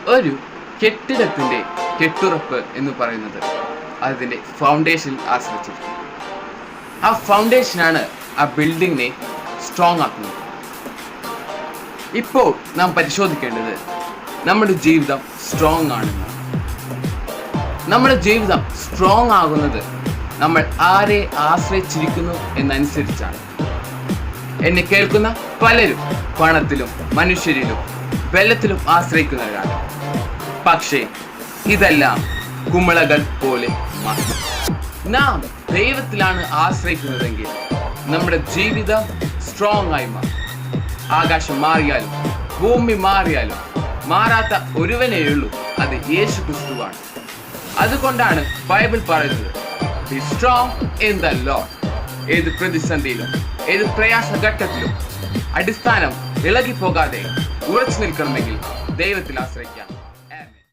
ഒരു കെട്ടിടത്തിന്റെ കെട്ടുറപ്പ് എന്ന് പറയുന്നത് അതിന്റെ ഫൗണ്ടേഷനിൽ ആശ്രയിച്ചിരിക്കും. ആ ഫൗണ്ടേഷനാണ് ആ ബിൽഡിങ്ങിനെ സ്ട്രോങ് ആക്കുന്നത്. ഇപ്പോൾ നാം പരിശോധിക്കേണ്ടത് നമ്മുടെ ജീവിതം സ്ട്രോങ് ആണെന്ന്. നമ്മുടെ ജീവിതം സ്ട്രോങ് ആകുന്നത് നമ്മൾ ആരെ ആശ്രയിച്ചിരിക്കുന്നു എന്നനുസരിച്ചാണ്. എന്നെ കേൾക്കുന്ന പലരും പണത്തിലും മനുഷ്യരിലും വെള്ളത്തിലും ആശ്രയിക്കുന്നവരാണ്. പക്ഷേ ഇതെല്ലാം കുമിളകൾ പോലെ മാത്രം. നാം ദൈവത്തിലാണ് ആശ്രയിക്കുന്നതെങ്കിൽ നമ്മുടെ ജീവിതം സ്ട്രോങ് ആയി മാറും. ആകാശം മാറിയാലും ഭൂമി മാറിയാലും മാറാത്ത ഒരുവനേയുള്ളൂ, അത് യേശു ക്രിസ്തുവാണ്. അതുകൊണ്ടാണ് ബൈബിൾ പറയുന്നത്, B strong in the Lord. ഏത് പ്രതിസന്ധിയിലും ഏത് പ്രയാസഘട്ടത്തിലും അടിസ്ഥാനം ഇളകിപ്പോകാതെ ഉറച്ചു നിൽക്കണമെങ്കിൽ ദൈവത്തിൽ ആശ്രയിക്കാം.